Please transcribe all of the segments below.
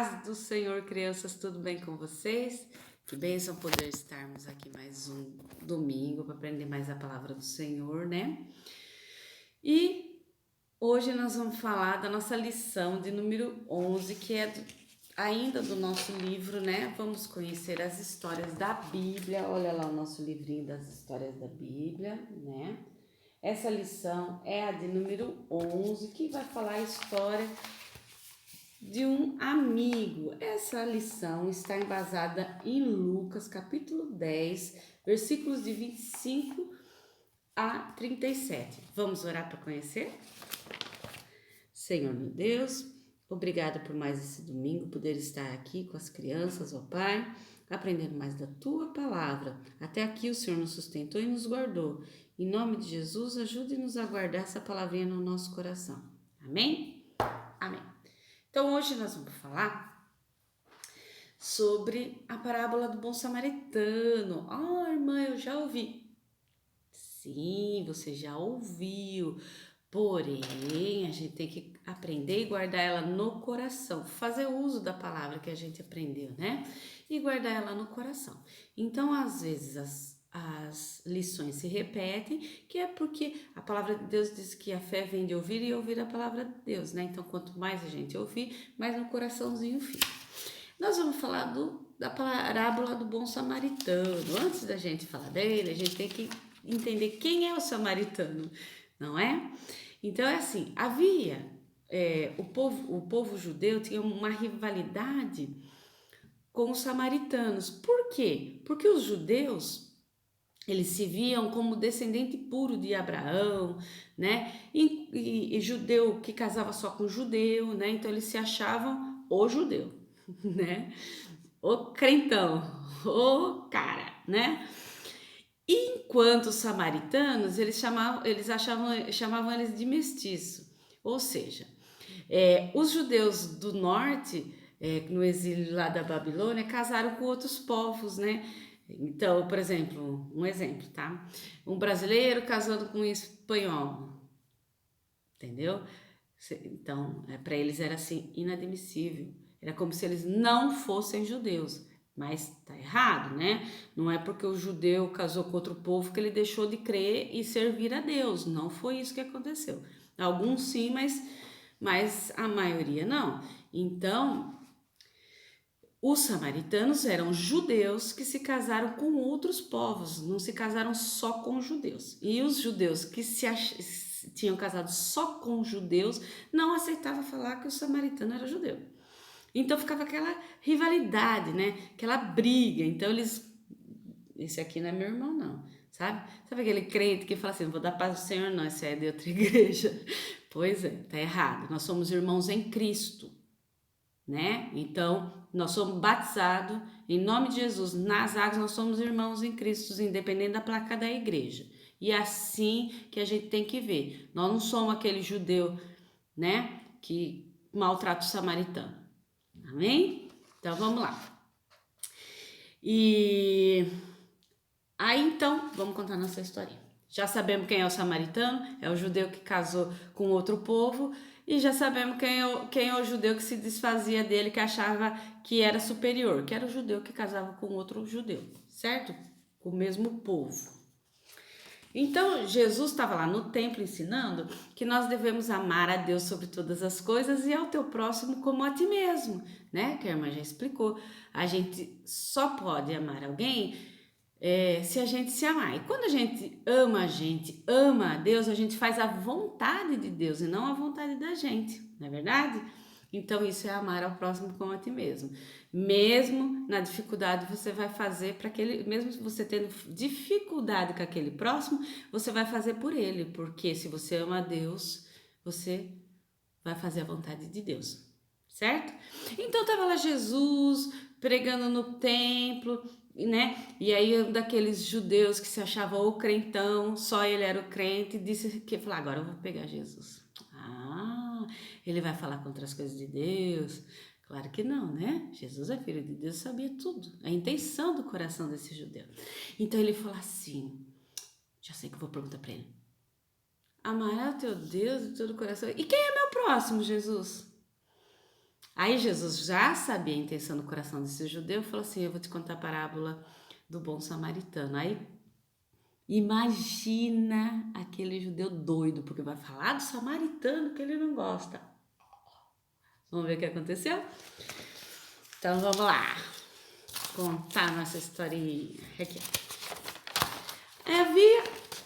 paz do Senhor, crianças, tudo bem com vocês? Que bênção poder estarmos aqui mais um domingo para aprender mais a palavra do Senhor, né? E hoje nós vamos falar da nossa lição de número 11, que é ainda do nosso livro, né? Vamos conhecer as histórias da Bíblia. Olha lá o nosso livrinho das histórias da Bíblia, né? Essa lição é a de número 11, que vai falar a história de um amigo. Essa lição está embasada em Lucas, capítulo 10, versículos de 25 a 37. Vamos orar para conhecer? Senhor meu Deus, obrigada por mais esse domingo, poder estar aqui com as crianças, ó Pai, aprendendo mais da Tua palavra. Até aqui o Senhor nos sustentou e nos guardou. Em nome de Jesus, ajude-nos a guardar essa palavrinha no nosso coração. Amém? Amém. Então, hoje nós vamos falar sobre a parábola do bom samaritano. Irmã, eu já ouvi. Sim, você já ouviu. Porém, a gente tem que aprender e guardar ela no coração. Fazer uso da palavra que a gente aprendeu, né? E guardar ela no coração. Então, às vezes, as lições se repetem, que é porque a palavra de Deus diz que a fé vem de ouvir e ouvir a palavra de Deus, né? Então, quanto mais a gente ouvir, mais no coraçãozinho fica. Nós vamos falar da parábola do bom samaritano. Antes da gente falar dele, a gente tem que entender quem é o samaritano, não é? Então, é assim, o povo judeu tinha uma rivalidade com os samaritanos. Por quê? Porque os judeus, eles se viam como descendente puro de Abraão, né? E judeu que casava só com judeu, né? Então eles se achavam o judeu, né? O crentão, o cara, né? Enquanto os samaritanos, chamavam eles de mestiço. Ou seja, os judeus do norte, no exílio lá da Babilônia, casaram com outros povos, né? Então, por exemplo, um exemplo, tá? Um brasileiro casando com um espanhol, entendeu? Então, para eles era assim, inadmissível. Era como se eles não fossem judeus. Mas tá errado, né? Não é porque o judeu casou com outro povo que ele deixou de crer e servir a Deus. Não foi isso que aconteceu. Alguns sim, mas a maioria não. Então, os samaritanos eram judeus que se casaram com outros povos, não se casaram só com judeus. E os judeus que tinham casado só com judeus não aceitavam falar que o samaritano era judeu. Então ficava aquela rivalidade, né? Aquela briga. Então esse aqui não é meu irmão, não, sabe? Sabe aquele crente que fala assim, vou dar paz ao Senhor? Não, esse é de outra igreja. Pois é, tá errado. Nós somos irmãos em Cristo, né? Então, nós somos batizados em nome de Jesus. Nas águas nós somos irmãos em Cristo, independente da placa da igreja. E é assim que a gente tem que ver. Nós não somos aquele judeu, né? Que maltrata o samaritano. Amém? Então, vamos lá. E aí, então, vamos contar nossa historinha. Já sabemos quem é o samaritano, é o judeu que casou com outro povo, e já sabemos quem é o judeu que se desfazia dele, que achava que era superior, que era o judeu que casava com outro judeu, certo? Com o mesmo povo. Então, Jesus estava lá no templo ensinando que nós devemos amar a Deus sobre todas as coisas e ao teu próximo como a ti mesmo, né? Que a irmã já explicou. A gente só pode amar alguém se a gente se amar. E quando a gente ama a Deus, a gente faz a vontade de Deus e não a vontade da gente, não é verdade? Então isso é amar ao próximo como a ti mesmo. Mesmo na dificuldade você vai fazer para aquele, mesmo você tendo dificuldade com aquele próximo, você vai fazer por ele, porque se você ama a Deus, você vai fazer a vontade de Deus, certo? Então estava lá Jesus pregando no templo, né? E aí um daqueles judeus que se achava o crentão, só ele era o crente, disse que falou: agora eu vou pegar Jesus. Ele vai falar contra as coisas de Deus? Claro que não, né? Jesus é filho de Deus, sabia tudo, a intenção do coração desse judeu. Então ele falou assim: já sei que eu vou perguntar para ele. Amará o teu Deus de todo o coração. E quem é meu próximo, Jesus? Aí Jesus já sabia a intenção do coração desse judeu e falou assim: eu vou te contar a parábola do bom samaritano. Aí imagina aquele judeu doido, porque vai falar do samaritano que ele não gosta. Vamos ver o que aconteceu? Então vamos lá, contar nossa historinha. Aqui.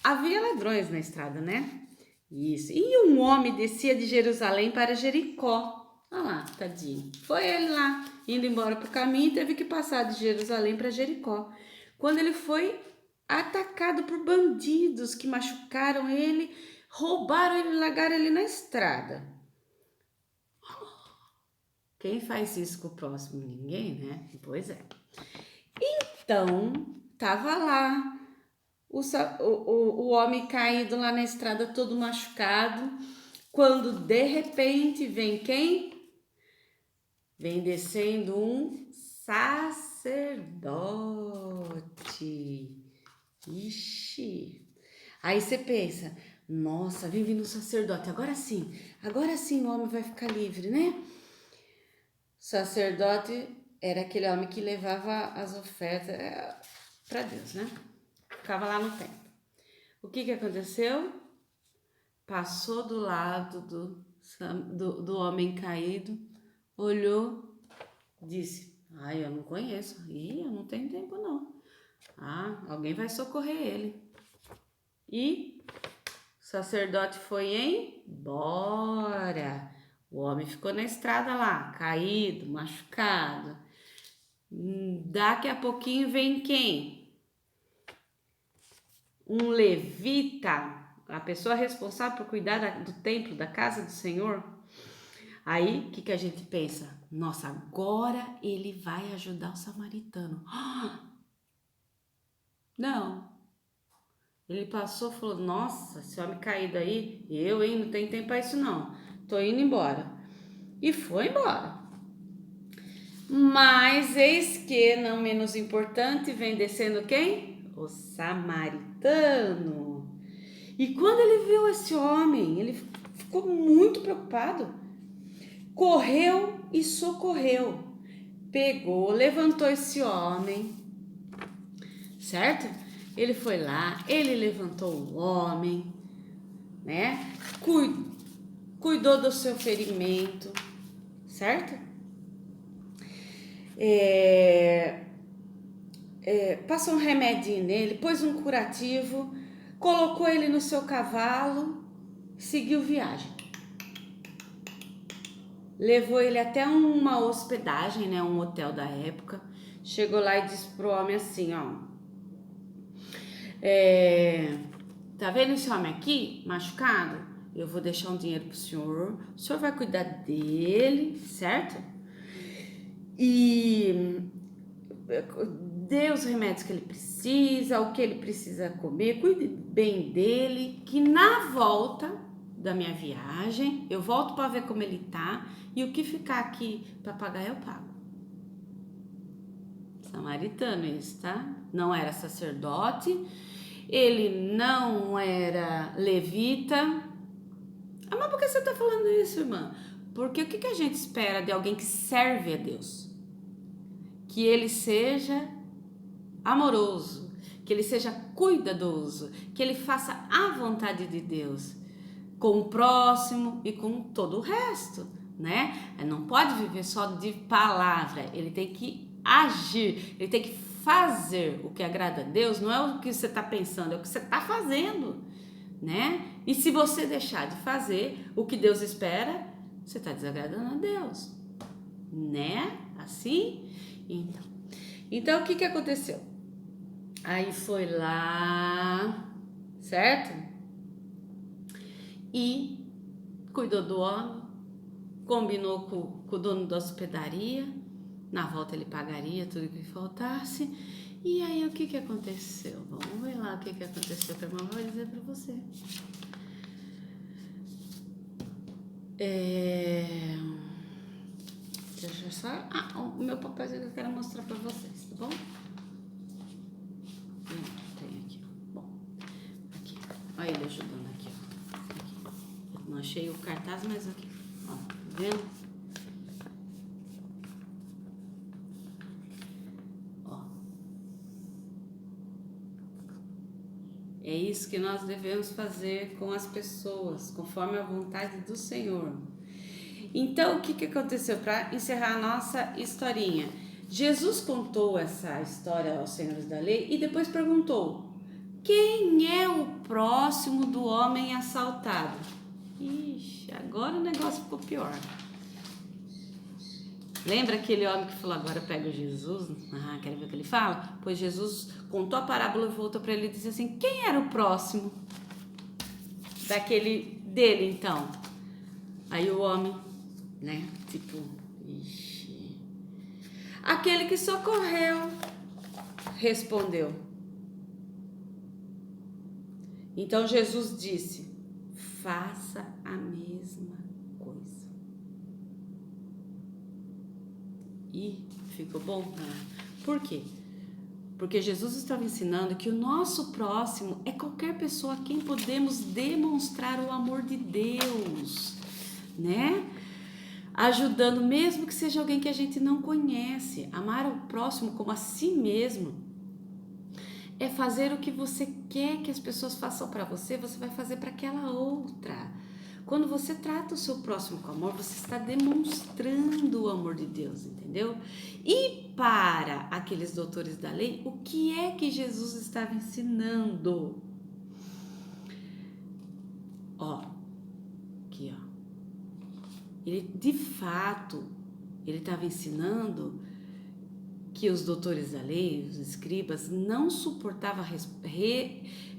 Havia ladrões na estrada, né? Isso. E um homem descia de Jerusalém para Jericó. Olha lá, tadinho. Foi ele lá, indo embora para o caminho, teve que passar de Jerusalém para Jericó. Quando ele foi atacado por bandidos que machucaram ele, roubaram ele e largaram ele na estrada. Quem faz isso com o próximo? Ninguém, né? Pois é. Então, tava lá o homem caído lá na estrada, todo machucado, quando de repente vem quem? Vem descendo um sacerdote. Ixi. Aí você pensa, nossa, vem vindo um sacerdote, agora sim o homem vai ficar livre, né? Sacerdote era aquele homem que levava as ofertas para Deus, né? Ficava lá no templo. O que aconteceu? Passou do lado do homem caído, olhou, disse: eu não conheço. Eu não tenho tempo não. Alguém vai socorrer ele. E o sacerdote foi embora. O homem ficou na estrada lá, caído, machucado. Daqui a pouquinho vem quem? Um levita, a pessoa responsável por cuidar do templo, da casa do Senhor. Aí, o que a gente pensa? Nossa, agora ele vai ajudar o samaritano. Não. Ele passou e falou, nossa, esse homem caído aí, não tenho tempo para isso não. Tô indo embora. E foi embora. Mas eis que, não menos importante, vem descendo quem? O samaritano. E quando ele viu esse homem, ele ficou muito preocupado. Correu e socorreu. Pegou, levantou esse homem, certo? Ele foi lá, ele levantou o homem, né? Cuidou do seu ferimento, certo? Passou um remedinho nele, pôs um curativo, colocou ele no seu cavalo, seguiu viagem. Levou ele até uma hospedagem, né, um hotel da época. Chegou lá e disse pro homem assim, tá vendo esse homem aqui, machucado? Eu vou deixar um dinheiro pro senhor, o senhor vai cuidar dele, certo? E dê os remédios que ele precisa, o que ele precisa comer, cuide bem dele, que na volta da minha viagem, eu volto para ver como ele tá, e o que ficar aqui para pagar eu pago. Samaritano esse, tá? Não era sacerdote, ele não era levita. Mas por que você tá falando isso, irmã? Porque o que a gente espera de alguém que serve a Deus? Que ele seja amoroso, que ele seja cuidadoso, que ele faça a vontade de Deus com o próximo e com todo o resto, né? Não pode viver só de palavra, ele tem que agir, ele tem que fazer o que agrada a Deus, não é o que você está pensando, é o que você está fazendo, né? E se você deixar de fazer o que Deus espera, você está desagradando a Deus, né? Assim? Então o que aconteceu? Aí foi lá, certo? E cuidou do homem, combinou com o dono da hospedaria, na volta ele pagaria tudo que faltasse. E aí o que aconteceu? Vamos ver lá o que aconteceu, que a irmã vai dizer pra você. Deixa eu só... o meu papelzinho que eu quero mostrar pra vocês, tá bom? Tem aqui, ó. Bom, aqui. Olha ele ajudando aqui, ó. Aqui. Eu não achei o cartaz, mas aqui. Ó, tá vendo? É isso que nós devemos fazer com as pessoas, conforme a vontade do Senhor. Então, o que aconteceu? Para encerrar a nossa historinha, Jesus contou essa história aos senhores da lei e depois perguntou: quem é o próximo do homem assaltado? Ixi, agora o negócio ficou pior. Lembra aquele homem que falou, agora pega Jesus? Ah, quero ver o que ele fala? Pois Jesus contou a parábola e voltou para ele e disse assim, quem era o próximo dele então? Aí o homem, né, tipo, ixi, aquele que socorreu, respondeu. Então Jesus disse, faça a mesma coisa. E ficou bom? Por quê? Porque Jesus estava ensinando que o nosso próximo é qualquer pessoa a quem podemos demonstrar o amor de Deus, né? Ajudando, mesmo que seja alguém que a gente não conhece. Amar o próximo como a si mesmo é fazer o que você quer que as pessoas façam para você, você vai fazer para aquela outra. Quando você trata o seu próximo com amor, você está demonstrando o amor de Deus, entendeu? E para aqueles doutores da lei, o que é que Jesus estava ensinando? Ó, aqui, ó. Ele, de fato, ele estava ensinando que os doutores da lei, os escribas, não suportavam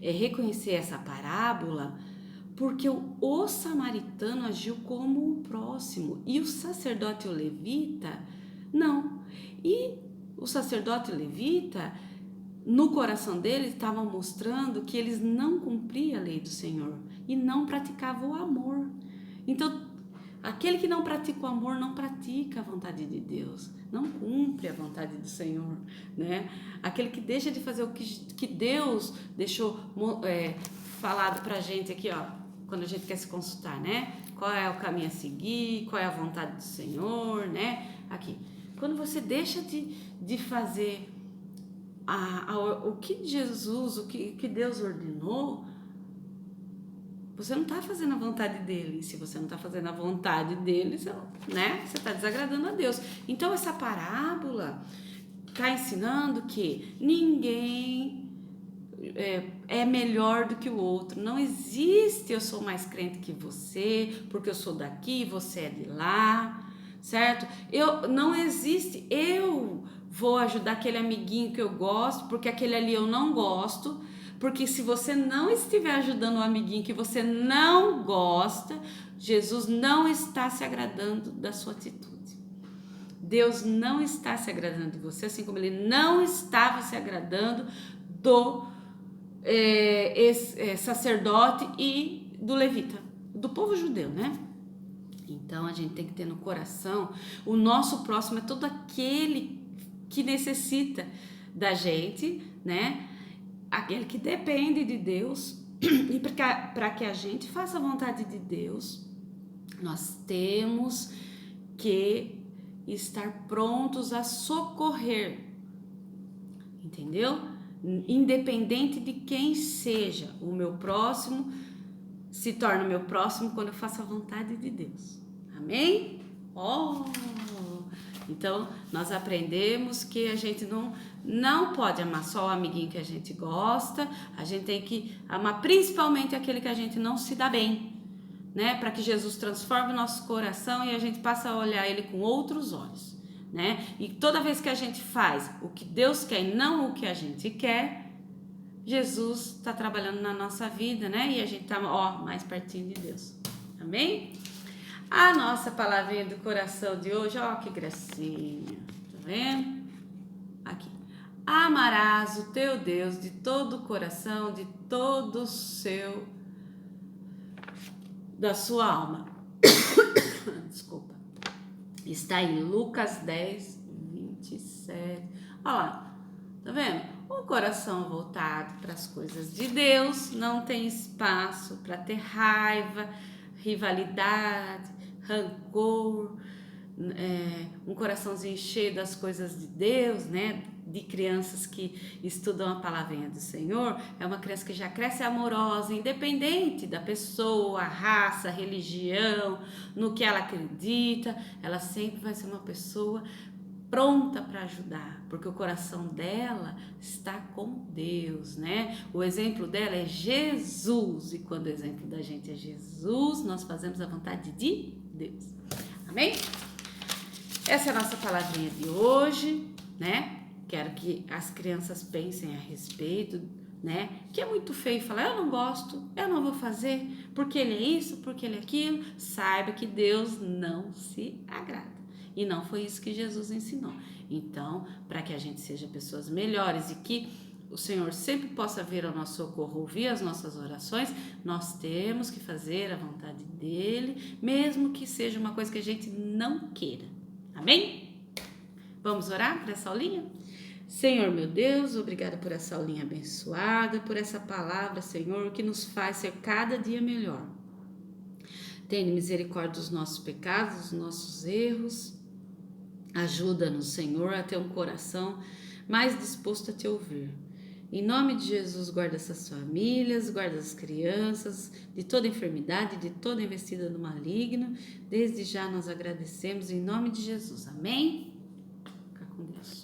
reconhecer essa parábola porque o samaritano agiu como o próximo e o sacerdote e o levita não. E o sacerdote e o levita, no coração deles, estavam mostrando que eles não cumpriam a lei do Senhor e não praticavam o amor. Então, aquele que não pratica o amor não pratica a vontade de Deus, não cumpre a vontade do Senhor, né? Aquele que deixa de fazer o que Deus deixou falado pra gente aqui, ó, quando a gente quer se consultar, né? Qual é o caminho a seguir, qual é a vontade do Senhor, né? Aqui, quando você deixa de fazer o que Jesus, o que Deus ordenou, você não está fazendo a vontade dele. Se você não está fazendo a vontade dele, né? Você está desagradando a Deus. Então, essa parábola está ensinando que ninguém é melhor do que o outro. Não existe eu sou mais crente que você, porque eu sou daqui, você é de lá, certo? Não existe eu vou ajudar aquele amiguinho que eu gosto, porque aquele ali eu não gosto. Porque se você não estiver ajudando o amiguinho que você não gosta, Jesus não está se agradando da sua atitude. Deus não está se agradando de você, assim como ele não estava se agradando do sacerdote e do levita, do povo judeu, né? Então a gente tem que ter no coração, o nosso próximo é todo aquele que necessita da gente, né? Aquele que depende de Deus. E para que a gente faça a vontade de Deus, nós temos que estar prontos a socorrer, entendeu? Independente de quem seja, o meu próximo se torna o meu próximo quando eu faço a vontade de Deus. Amém? Então, nós aprendemos que a gente não pode amar só o amiguinho que a gente gosta, a gente tem que amar principalmente aquele que a gente não se dá bem, né? Para que Jesus transforme o nosso coração e a gente passe a olhar ele com outros olhos, né? E toda vez que a gente faz o que Deus quer e não o que a gente quer, Jesus está trabalhando na nossa vida, né? E a gente tá, mais pertinho de Deus. Amém? A nossa palavrinha do coração de hoje, que gracinha. Tá vendo? Aqui. Amarás o teu Deus de todo o coração, de todo o da sua alma. Desculpa. Está em Lucas 10, 27. Olha lá. Tá vendo? Um coração voltado para as coisas de Deus não tem espaço para ter raiva, rivalidade, rancor, um coraçãozinho cheio das coisas de Deus, né? De crianças que estudam a palavrinha do Senhor, é uma criança que já cresce amorosa, independente da pessoa, raça, religião, no que ela acredita, ela sempre vai ser uma pessoa pronta para ajudar, porque o coração dela está com Deus, né? O exemplo dela é Jesus, e quando o exemplo da gente é Jesus, nós fazemos a vontade de Deus. Amém? Essa é a nossa palavrinha de hoje, né? Quero que as crianças pensem a respeito, né? Que é muito feio falar, eu não gosto, eu não vou fazer, porque ele é isso, porque ele é aquilo. Saiba que Deus não se agrada. E não foi isso que Jesus ensinou. Então, para que a gente seja pessoas melhores e que o Senhor sempre possa vir ao nosso socorro, ouvir as nossas orações, nós temos que fazer a vontade dele, mesmo que seja uma coisa que a gente não queira. Amém? Vamos orar por essa aulinha? Senhor meu Deus, obrigada por essa aulinha abençoada, por essa palavra, Senhor, que nos faz ser cada dia melhor. Tenha misericórdia dos nossos pecados, dos nossos erros. Ajuda-nos, Senhor, a ter um coração mais disposto a te ouvir. Em nome de Jesus, guarda essas famílias, guarda as crianças de toda enfermidade, de toda investida do maligno. Desde já nós agradecemos em nome de Jesus. Amém? Fica com Deus.